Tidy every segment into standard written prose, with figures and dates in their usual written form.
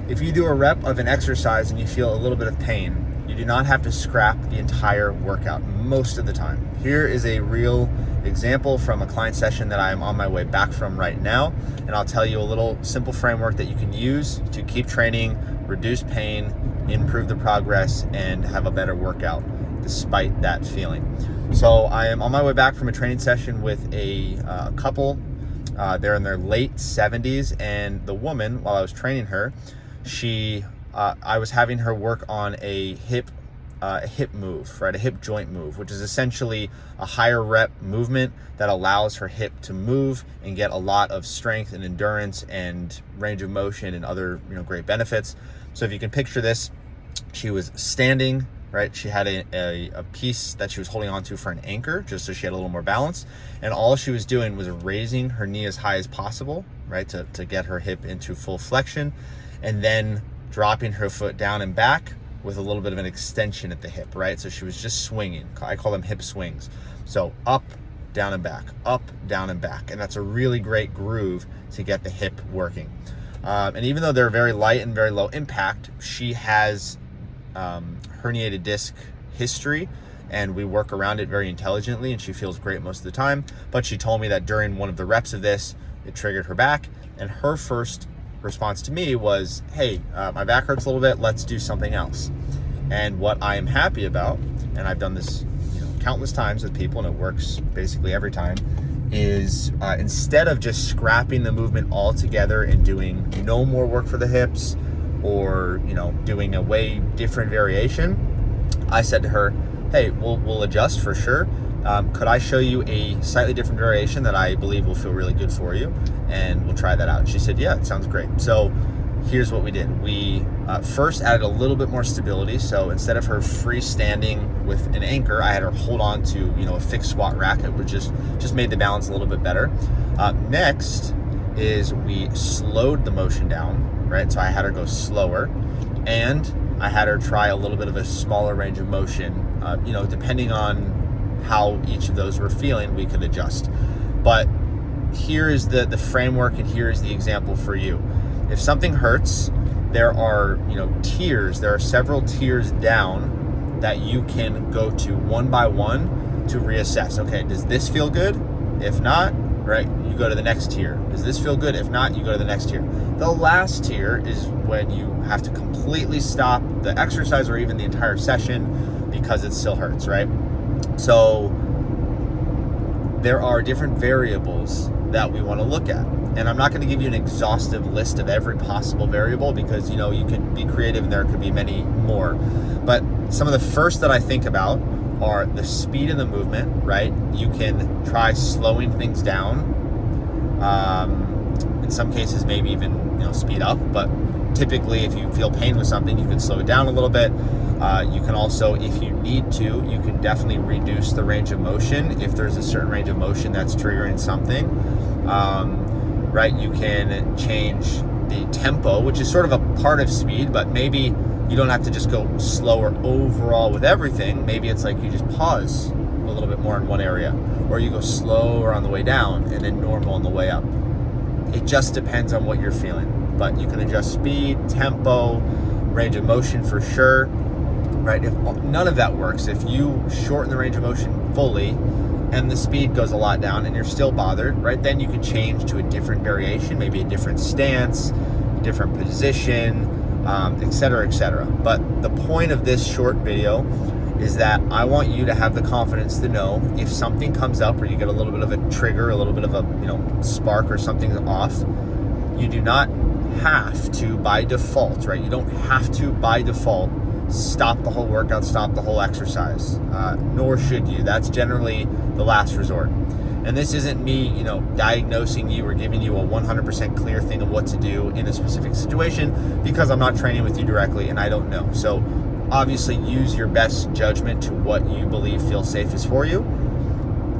If you do a rep of an exercise and you feel a little bit of pain, you do not have to scrap the entire workout most of the time. Here is a real example from a client session that I am on my way back from right now, and I'll tell you a little simple framework that you can use to keep training, reduce pain, improve the progress, and have a better workout despite that feeling. So I am on my way back from a training session with a couple. They're in their late 70s, and the woman, while I was training her, I was having her work on a hip move, right? A hip joint move, which is essentially a higher rep movement that allows her hip to move and get a lot of strength and endurance and range of motion and other, great benefits. So if you can picture this, she was standing, right? She had a piece that she was holding onto for an anchor, just so she had a little more balance. And all she was doing was raising her knee as high as possible, right? To get her hip into full flexion, and then dropping her foot down and back with a little bit of an extension at the hip, right? So she was just swinging. I call them hip swings. So up, down and back, up, down and back. And that's a really great groove to get the hip working. And even though they're very light and very low impact, she has herniated disc history, and we work around it very intelligently, and she feels great most of the time. But she told me that during one of the reps of this, it triggered her back, and her first response to me was, hey, my back hurts a little bit, let's do something else. And what I am happy about, and I've done this countless times with people, and it works basically every time, is instead of just scrapping the movement altogether and doing no more work for the hips, or doing a way different variation, I said to her, hey, we'll adjust for sure. Could I show you a slightly different variation that I believe will feel really good for you? And we'll try that out. She said, yeah, it sounds great. So here's what we did. We first added a little bit more stability. So instead of her freestanding with an anchor, I had her hold on to a fixed squat rack. It would just made the balance a little bit better. Next is we slowed the motion down, right? So I had her go slower, and I had her try a little bit of a smaller range of motion. Depending on how each of those were feeling, we could adjust. But here is the framework, and here is the example for you. If something hurts, there are tiers. There are several tiers down that you can go to one by one to reassess. Okay, does this feel good? If not, right, you go to the next tier. Does this feel good? If not, you go to the next tier. The last tier is when you have to completely stop the exercise or even the entire session because it still hurts, right? So there are different variables that we want to look at. And I'm not going to give you an exhaustive list of every possible variable, because you could be creative and there could be many more. But some of the first that I think about are the speed of the movement, right? You can try slowing things down. In some cases, maybe even speed up. But typically, if you feel pain with something, you can slow it down a little bit. You can also, if you need to, you can definitely reduce the range of motion if there's a certain range of motion that's triggering something. Right? You can change the tempo, which is sort of a part of speed, but maybe you don't have to just go slower overall with everything. Maybe it's like you just pause a little bit more in one area, or you go slower on the way down and then normal on the way up. It just depends on what you're feeling, but you can adjust speed, tempo, range of motion for sure, right? If none of that works, if you shorten the range of motion fully and the speed goes a lot down and you're still bothered, right, then you can change to a different variation, maybe a different stance, different position, etc., etc. But the point of this short video is that I want you to have the confidence to know if something comes up or you get a little bit of a trigger, a little bit of a spark, or something's off, you do not have to by default, right? You don't have to by default stop the whole workout, stop the whole exercise, nor should you. That's generally the last resort. And this isn't me, diagnosing you or giving you a 100% clear thing of what to do in a specific situation, because I'm not training with you directly and I don't know. So obviously use your best judgment to what you believe feels safest for you.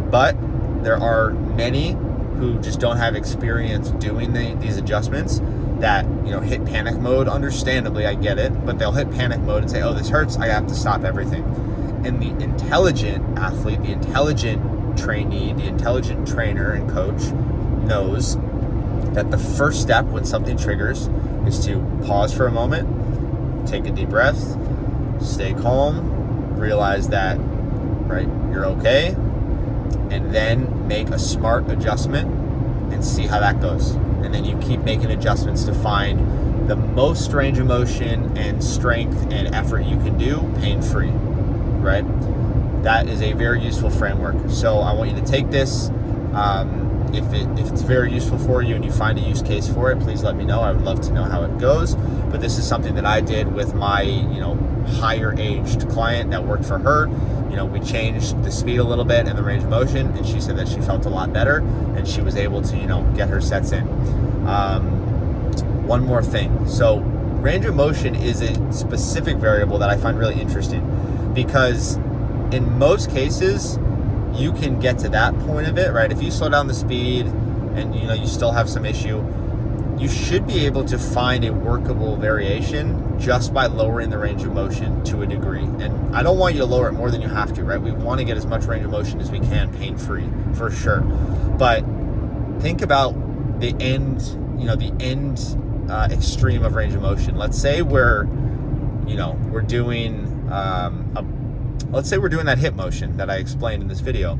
But there are many who just don't have experience doing these adjustments that hit panic mode. Understandably, I get it, but they'll hit panic mode and say, oh, this hurts, I have to stop everything. And the intelligent athlete, the intelligent trainee, the intelligent trainer and coach knows that the first step when something triggers is to pause for a moment, take a deep breath, stay calm, realize that, right, you're okay, and then make a smart adjustment and see how that goes. And then you keep making adjustments to find the most range of motion and strength and effort you can do pain-free, right? That is a very useful framework. So I want you to take this. If it's very useful for you and you find a use case for it, please let me know. I would love to know how it goes. But this is something that I did with my, higher aged client that worked for her. We changed the speed a little bit and the range of motion, and she said that she felt a lot better and she was able to, get her sets in. One more thing. So range of motion is a specific variable that I find really interesting, because in most cases, you can get to that point of it, right? If you slow down the speed and you still have some issue, you should be able to find a workable variation just by lowering the range of motion to a degree. And I don't want you to lower it more than you have to, right? We want to get as much range of motion as we can pain-free, for sure. But think about the end, extreme of range of motion. Let's say we're doing let's say we're doing that hip motion that I explained in this video,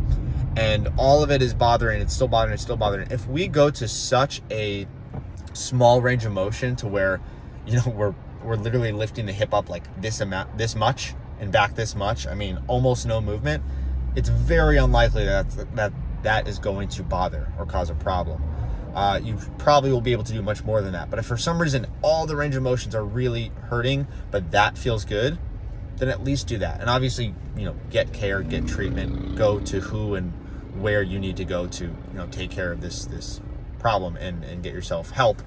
and all of it is bothering, it's still bothering. If we go to such a small range of motion to where, we're literally lifting the hip up like this much and back this much, almost no movement, it's very unlikely that is going to bother or cause a problem. You probably will be able to do much more than that. But if for some reason all the range of motions are really hurting, but that feels good, then at least do that. And obviously, get care, get treatment, go to who and where you need to go to, take care of this problem and get yourself help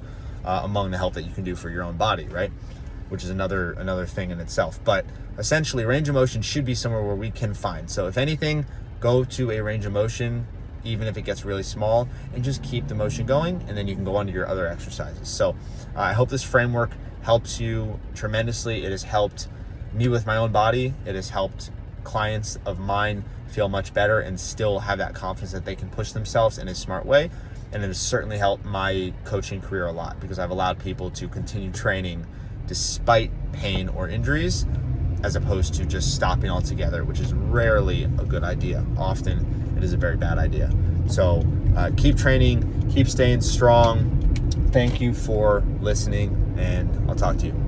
among the help that you can do for your own body, right? Which is another thing in itself. But essentially, range of motion should be somewhere where we can find. So if anything, go to a range of motion, even if it gets really small, and just keep the motion going, and then you can go on to your other exercises. So I hope this framework helps you tremendously. It has helped me with my own body. It has helped clients of mine feel much better and still have that confidence that they can push themselves in a smart way. And it has certainly helped my coaching career a lot, because I've allowed people to continue training despite pain or injuries, as opposed to just stopping altogether, which is rarely a good idea. Often it is a very bad idea. So keep training, keep staying strong. Thank you for listening, and I'll talk to you.